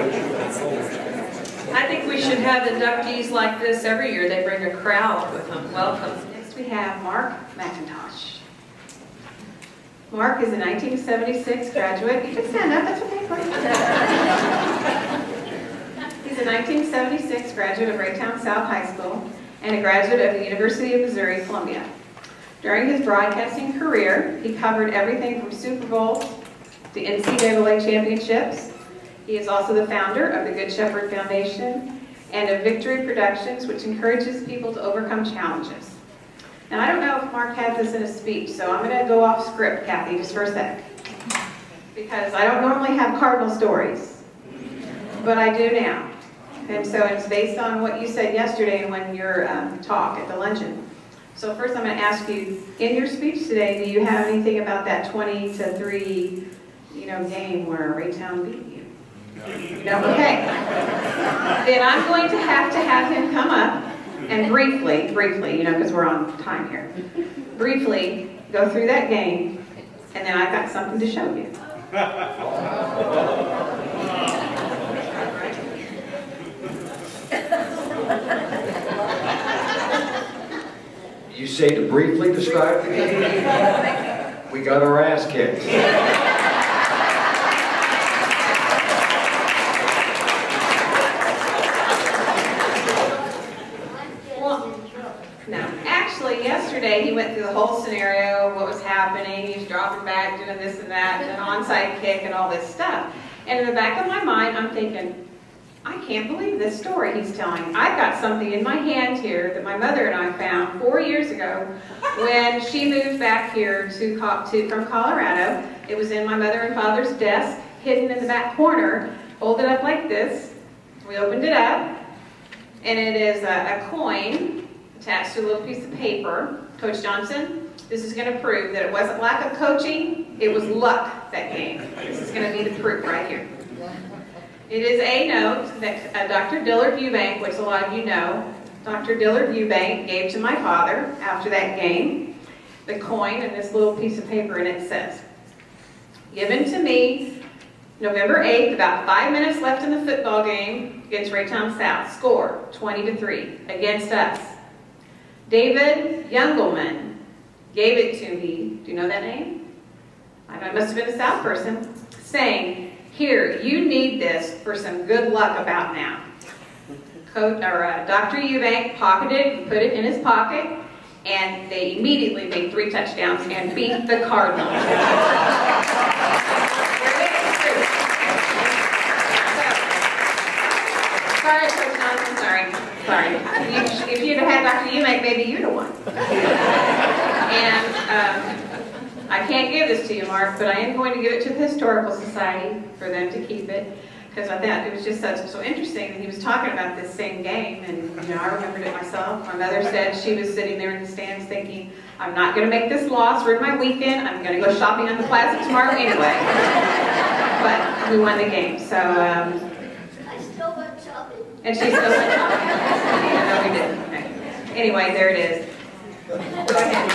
I think we should have inductees like this every year. They bring a crowd with them. Welcome. Next we have Mark McIntosh. Mark is a 1976 graduate. You can stand up, that's okay. He's a 1976 graduate of Raytown South High School and a graduate of the University of Missouri, Columbia. During his broadcasting career, he covered everything from Super Bowls to NCAA championships. He is also the founder of the Good Shepherd Foundation and of Victory Productions, which encourages people to overcome challenges. Now, I don't know if Mark has this in his speech, so I'm going to go off script, Kathy, just for a sec. Because I don't normally have Cardinal stories, but I do now. And so it's based on what you said yesterday and when your talk at the luncheon. So first I'm going to ask you, in your speech today, do you have anything about that 20-3, game where Raytown beat you? No? Okay. Then I'm going to have him come up and briefly, because we're on time here, briefly go through that game, and then I've got something to show you. You say to briefly describe the game? We got our ass kicked. Yesterday, he went through the whole scenario, what was happening, he was dropping back, doing this and that, and an onside kick and all this stuff. And in the back of my mind, I'm thinking, I can't believe this story he's telling. I've got something in my hand here that my mother and I found 4 years ago when she moved back here from Colorado. It was in my mother and father's desk, hidden in the back corner, folded up like this. We opened it up, and it is a coin attached to a little piece of paper. Coach Johnson, this is going to prove that it wasn't lack of coaching, it was luck that game. This is going to be the proof right here. It is a note that Dr. Dillard Eubank, which a lot of you know, Dr. Dillard Eubank gave to my father after that game. The coin and this little piece of paper, and it says, given to me November 8th, about 5 minutes left in the football game against Raytown South. Score, 20-3 against us. David Youngelman gave it to me. Do you know that name? I know it must have been a South person. Saying, here, you need this for some good luck about now. Dr. Eubank pocketed it, put it in his pocket, and they immediately made 3 touchdowns and beat the Cardinals. Sorry, Coach Johnson, sorry. If you'd have had Dr. Eubank, maybe you'd have won. And I can't give this to you, Mark, but I am going to give it to the Historical Society for them to keep it, because I thought it was just so interesting that he was talking about this same game, and I remembered it myself. My mother said she was sitting there in the stands thinking, I'm not going to make this loss, ruin my weekend, I'm going to go shopping on the plaza tomorrow anyway. But we won the game, so... And she still went shopping. No, we didn't. Okay. Anyway, there it is. Go ahead.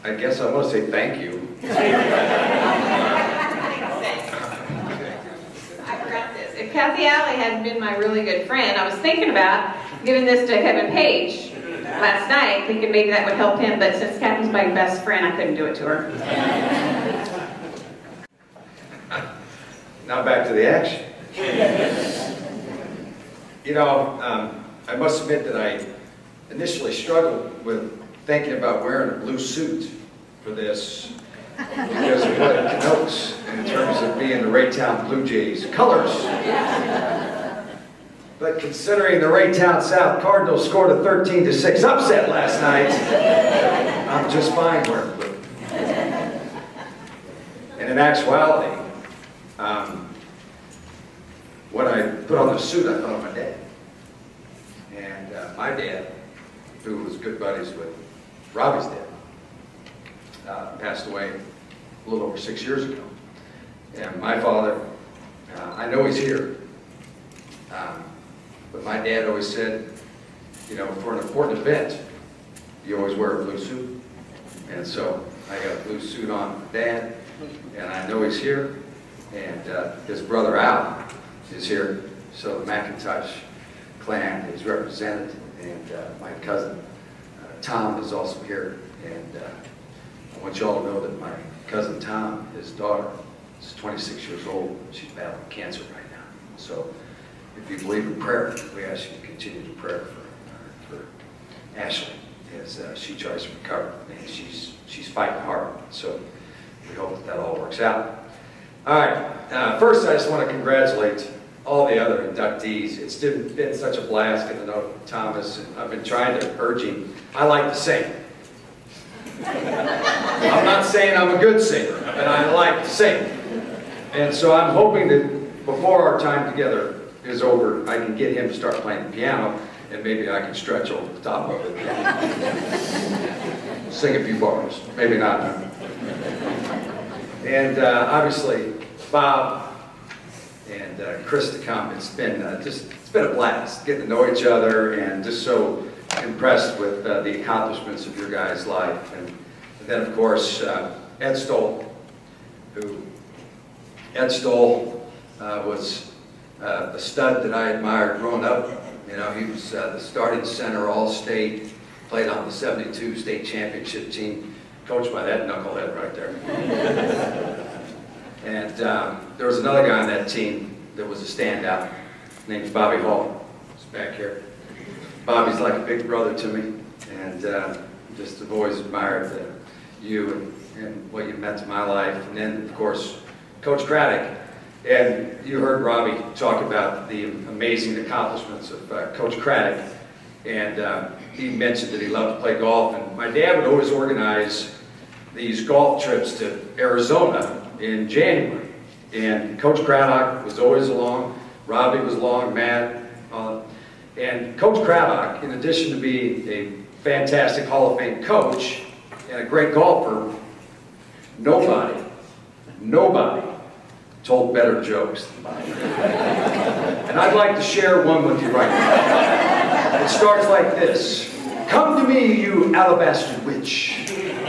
I guess I want to say thank you. I forgot this. If Kathy Alley hadn't been my really good friend, I was thinking about giving this to Kevin Page last night, thinking maybe that would help him, but since Kathy's my best friend, I couldn't do it to her. Now back to the action. I must admit that I initially struggled with thinking about wearing a blue suit for this because of what it connotes in terms of being the Raytown Blue Jays colors. But considering the Raytown South Cardinals scored a 13-6 upset last night, I'm just fine wearing blue. And in actuality, when I put on the suit, I thought of my dad. And my dad, who was good buddies with Robbie's dad, passed away a little over 6 years ago. And my father, I know he's here, but my dad always said, for an important event, you always wear a blue suit. And so I got a blue suit on for Dad, and I know he's here, and his brother Al is here, so the McIntosh clan is represented, and my cousin Tom is also here, and I want you all to know that my cousin Tom, his daughter, is 26 years old. She's battling cancer right now. So if you believe in prayer, we ask you to continue to pray for Ashley as she tries to recover, and she's fighting hard. So we hope that all works out. All right, first I just want to congratulate all the other inductees. It's been such a blast getting to know Thomas, and I've been trying to urge him. I like to sing. I'm not saying I'm a good singer, but I like to sing. And so I'm hoping that before our time together is over, I can get him to start playing the piano, and maybe I can stretch over the top of it. Sing a few bars. Maybe not. And obviously, Bob and Chris to come. It's been a blast getting to know each other, and just so impressed with the accomplishments of your guys' life. And then, of course, Ed Stoll, was a stud that I admired growing up. You know, he was the starting center All-State, played on the '72 state championship team, coached by that knucklehead right there. And there was another guy on that team that was a standout. His name's Bobby Hall. He's back here. Bobby's like a big brother to me, and just have always admired you and what you meant to my life. And then, of course, Coach Craddock. And you heard Robbie talk about the amazing accomplishments of Coach Craddock. And he mentioned that he loved to play golf. And my dad would always organize these golf trips to Arizona in January. And Coach Craddock was always along. Robbie was along, Matt. And Coach Craddock, in addition to being a fantastic Hall of Fame coach and a great golfer, nobody told better jokes than Bobby. And I'd like to share one with you right now. It starts like this. Come to me, you alabaster witch,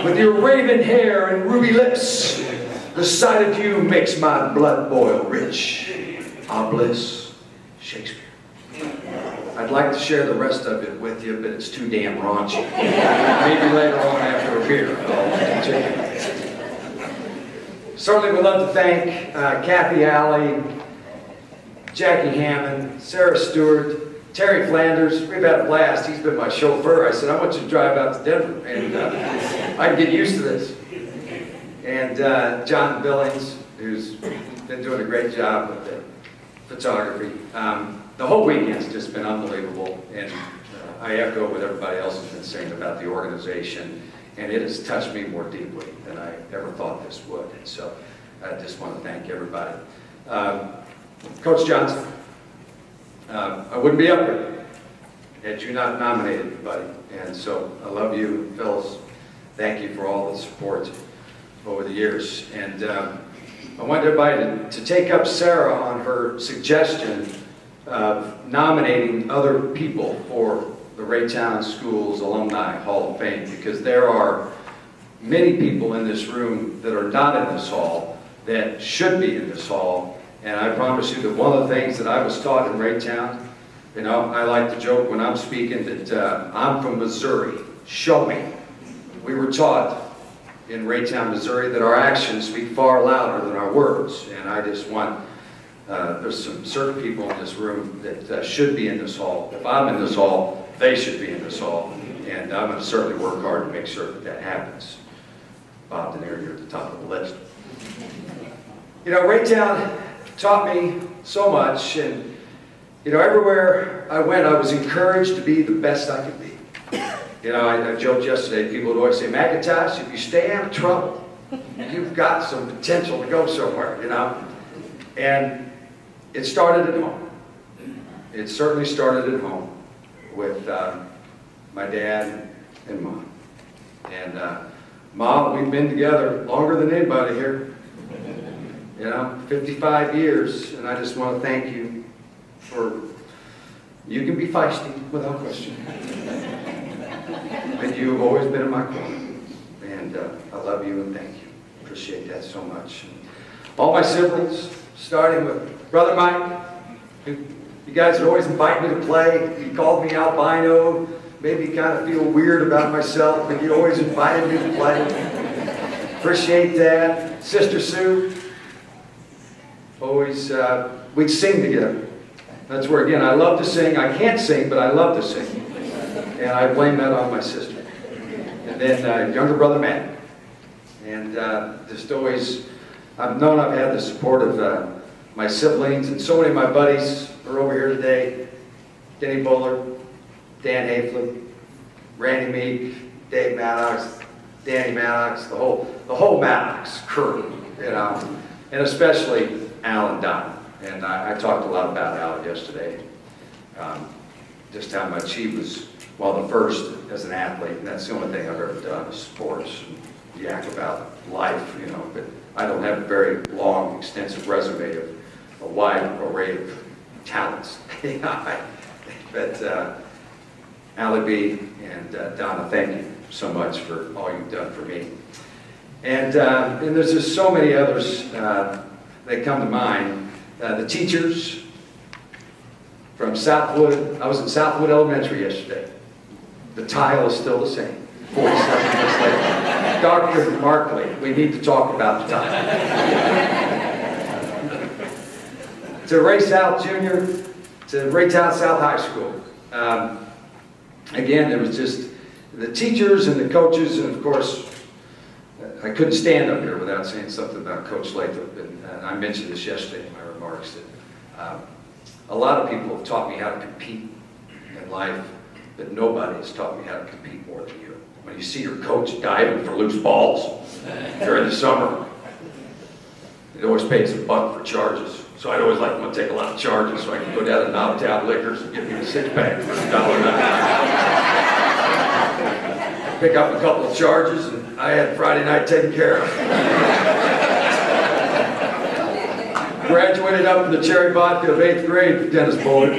with your raven hair and ruby lips. The sight of you makes my blood boil rich. Obelisk, Shakespeare. I'd like to share the rest of it with you, but it's too damn raunchy. Maybe later on after a beer, I'll continue. Certainly would love to thank Kathy Alley, Jackie Hammond, Sarah Stewart, Terry Flanders. We've had a blast. He's been my chauffeur. I said, I want you to drive out to Denver, and I can get used to this. And John Billings, who's been doing a great job with the photography. The whole weekend's just been unbelievable, and I echo what everybody else has been saying about the organization, and it has touched me more deeply than I ever thought this would. And so I just want to thank everybody. Coach Johnson, I wouldn't be up here had you not nominated me, buddy. And so I love you, Phyllis. Thank you for all the support over the years. And I want everybody to take up Sarah on her suggestion of nominating other people for the Raytown Schools Alumni Hall of Fame, because there are many people in this room that are not in this hall that should be in this hall. And I promise you that one of the things that I was taught in Raytown, you know, I like to joke when I'm speaking that I'm from Missouri. Show me. We were taught in Raytown, Missouri, that our actions speak far louder than our words. And I just want, there's some certain people in this room that should be in this hall. If I'm in this hall, they should be in this hall. And I'm going to certainly work hard to make sure that that happens. Bob Denier, you're at the top of the list. You know, Raytown taught me so much, and you know, everywhere I went, I was encouraged to be the best I could be. You know, I joked yesterday, people would always say, McIntosh, if you stay out of trouble, you've got some potential to go somewhere, you know? And it started at home. It certainly started at home with my dad and Mom. And Mom, we've been together longer than anybody here. You know, 55 years, and I just want to thank you for, you can be feisty without question. And you've always been in my corner. And and I love you and thank you. Appreciate that so much. And all my siblings, starting with Brother Mike, who you guys would always invite me to play. He called me albino, made me kind of feel weird about myself, but he always invited me to play. Appreciate that. Sister Sue, always, we'd sing together. That's where, again, I love to sing. I can't sing, but I love to sing. And I blame that on my sister. And then younger brother Matt. And just always, I've known I've had the support of my siblings, and so many of my buddies are over here today. Denny Buller, Dan Hafley, Randy Meek, Dave Maddox, Danny Maddox, the whole Maddox crew, you know, and especially Al and Don. And I talked a lot about Al yesterday, just how much he was, well, the first as an athlete, and that's the only thing I've ever done is sports. And yak about life, you know, but I don't have a very long, extensive resume of a wide array of talents. But Allie B and Donna, thank you so much for all you've done for me. And there's just so many others that come to mind. The teachers from Southwood. I was at Southwood Elementary yesterday. The tile is still the same, 47 years later. Dr. Markley, we need to talk about the tile. To Ray South Jr., to Raytown South High School. Again, it was just the teachers and the coaches, and of course, I couldn't stand up here without saying something about Coach Lathrop, and I mentioned this yesterday in my remarks, that a lot of people have taught me how to compete in life, but nobody has taught me how to compete more than you. When you see your coach diving for loose balls during the summer, it always pays a buck for charges. So I'd always like to take a lot of charges so I can go down to Knob Liquors and get me a six-pack for $1.09. Pick up a couple of charges, and I had Friday night taken care of. Graduated up in the cherry vodka of 8th grade, Dennis Bullard.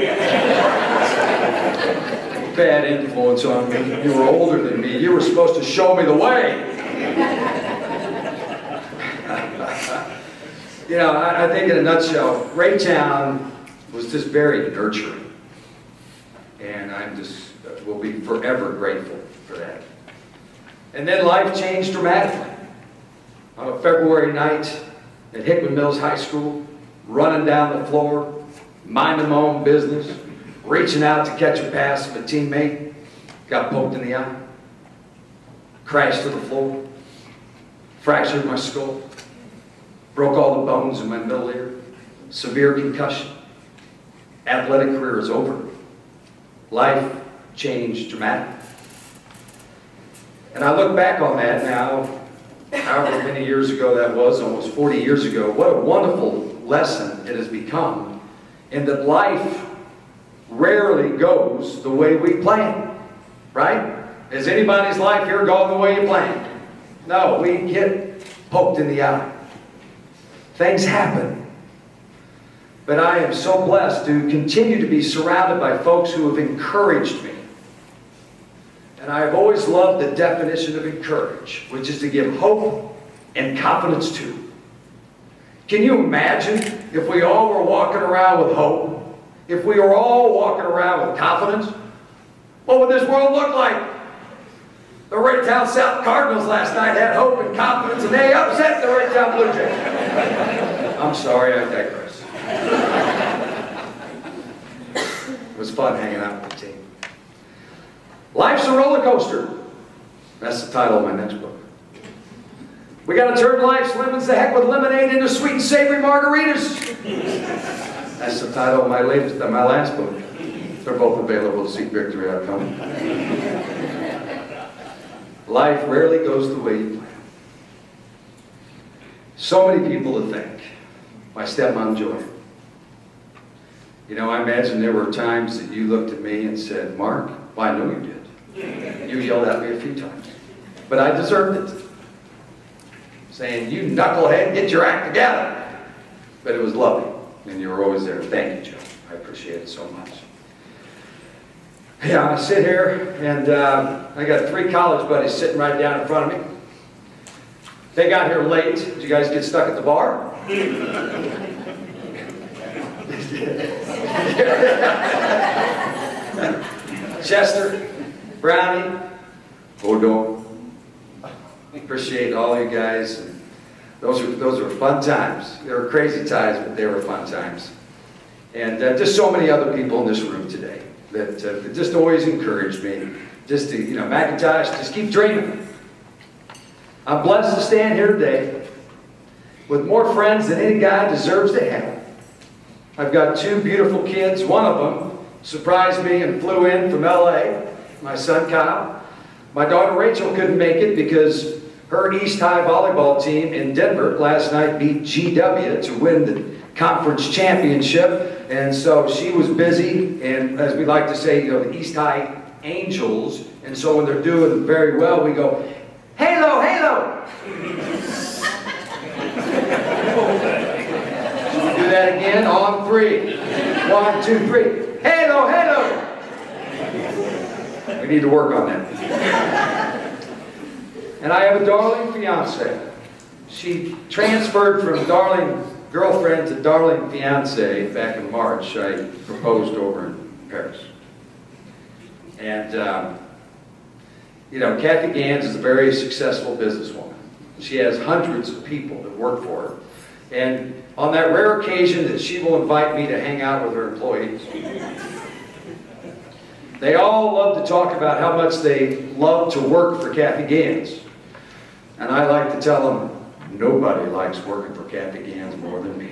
Bad influence on me. You were older than me. You were supposed to show me the way. You know, I think in a nutshell, Raytown was just very nurturing. And will be forever grateful for that. And then life changed dramatically. On a February night at Hickman Mills High School, running down the floor, minding my own business, reaching out to catch a pass of a teammate, got poked in the eye, crashed to the floor, fractured my skull, broke all the bones in my middle ear, severe concussion. Athletic career is over. Life changed dramatically. And I look back on that now, however many years ago that was, almost 40 years ago, what a wonderful lesson it has become, in that life rarely goes the way we plan, right? Has anybody's life here gone the way you planned? No, we get poked in the eye. Things happen. But I am so blessed to continue to be surrounded by folks who have encouraged me. And I have always loved the definition of encourage, which is to give hope and confidence to. Can you imagine if we all were walking around with hope? If we were all walking around with confidence? What would this world look like? The Raytown South Cardinals last night had hope and confidence, and they upset the Raytown Blue Jays. I'm sorry, I digress. It was fun hanging out with the team. Life's a roller coaster. That's the title of my next book. We got to turn life's lemons the heck with lemonade into sweet and savory margaritas. That's the title of my last book. They're both available to seekvictory.com. Life rarely goes the way you plan. So many people to thank. My stepmom Joy. You know, I imagine there were times that you looked at me and said, Mark, well, I know you did. You yelled at me a few times. But I deserved it. Saying, you knucklehead, get your act together. But it was lovely, and you were always there. Thank you, Joe. I appreciate it so much. Yeah, I sit here, and I got 3 college buddies sitting right down in front of me. They got here late. Did you guys get stuck at the bar? Chester, Brownie, Odo. Appreciate all you guys. Those were fun times. They were crazy times, but they were fun times. And just so many other people in this room today that just always encouraged me. Just to, McIntosh, just keep dreaming. I'm blessed to stand here today with more friends than any guy deserves to have. I've got 2 beautiful kids. One of them surprised me and flew in from LA, my son Kyle. My daughter Rachel couldn't make it because her East High volleyball team in Denver last night beat GW to win the conference championship. And so she was busy, and as we like to say, the East High Angels. And so when they're doing very well, we go, "Halo, halo!" Do that again on 3. 1, 2, 3. Halo, halo! We need to work on that. And I have a darling fiance. She transferred from darling girlfriend to darling fiance back in March. I proposed over in Paris. And, Kathy Gans is a very successful businesswoman. She has hundreds of people that work for her. And on that rare occasion that she will invite me to hang out with her employees, they all love to talk about how much they love to work for Kathy Gans. And I like to tell them, nobody likes working for Kathy Gans more than me.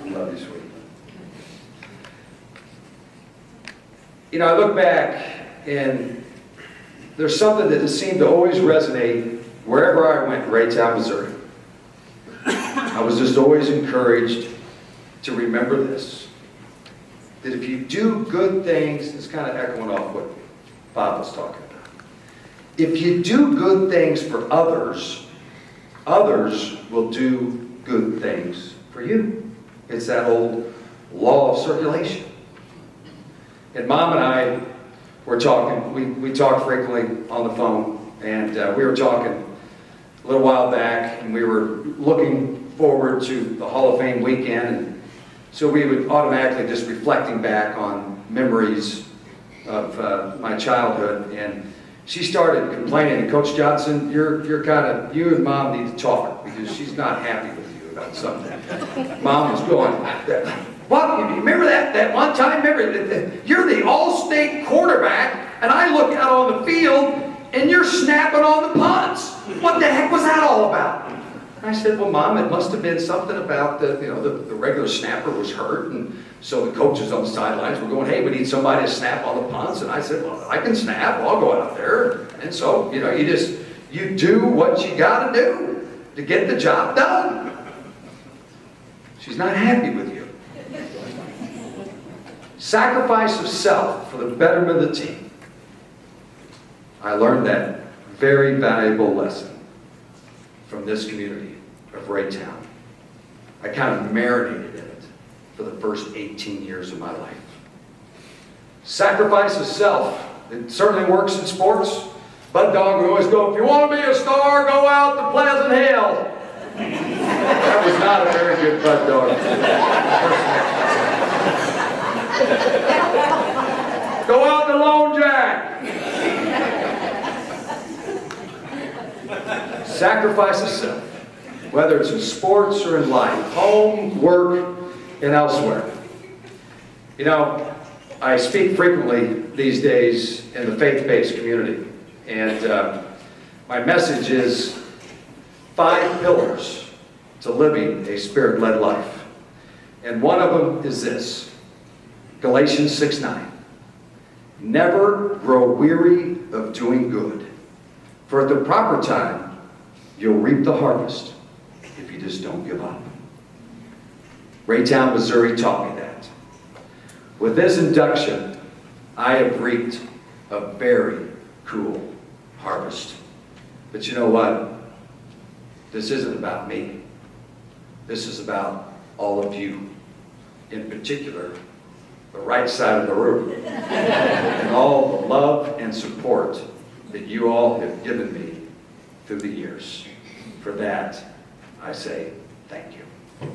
Love you, sweetie. I look back and there's something that has seemed to always resonate wherever I went in Raytown, Missouri. I was just always encouraged to remember this. That if you do good things, it's kind of echoing off what Bob was talking about. If you do good things for others, others will do good things for you. It's that old law of circulation. And Mom and I were talking, we talk frequently on the phone, and we were talking a little while back, and we were looking forward to the Hall of Fame weekend, and so we would automatically just reflecting back on memories of my childhood, and she started complaining, and Coach Johnson, you and Mom need to talk, because she's not happy with you about something. Mom was going, "What? You remember that one time? Remember, you're the all-state quarterback, and I look out on the field, and you're snapping on the punts. What the heck was that all about?" I said, "Well, Mom, it must have been something about the regular snapper was hurt, and so the coaches on the sidelines were going, 'Hey, we need somebody to snap on the punts.' And I said, 'Well, I can snap. I'll go out there.' And so, you do what you got to do to get the job done." She's not happy with you. Sacrifice of self for the betterment of the team. I learned that very valuable lesson from this community of Raytown. I kind of marinated in it for the first 18 years of my life. Sacrifice of self. It certainly works in sports. Bud Dog would always go, "If you want to be a star, go out to Pleasant Hill." That was not a very good Bud Dog. Go out to Lone Jack. Sacrifice of self, whether it's in sports or in life, home, work, and elsewhere. I speak frequently these days in the faith-based community, and my message is 5 pillars to living a Spirit-led life. And one of them is this, Galatians 6:9. "Never grow weary of doing good, for at the proper time, you'll reap the harvest if you just don't give up." Raytown, Missouri taught me that. With this induction, I have reaped a very cool harvest. But you know what? This isn't about me. This is about all of you. In particular, the right side of the room. And all the love and support that you all have given me through the years. For that, I say thank you.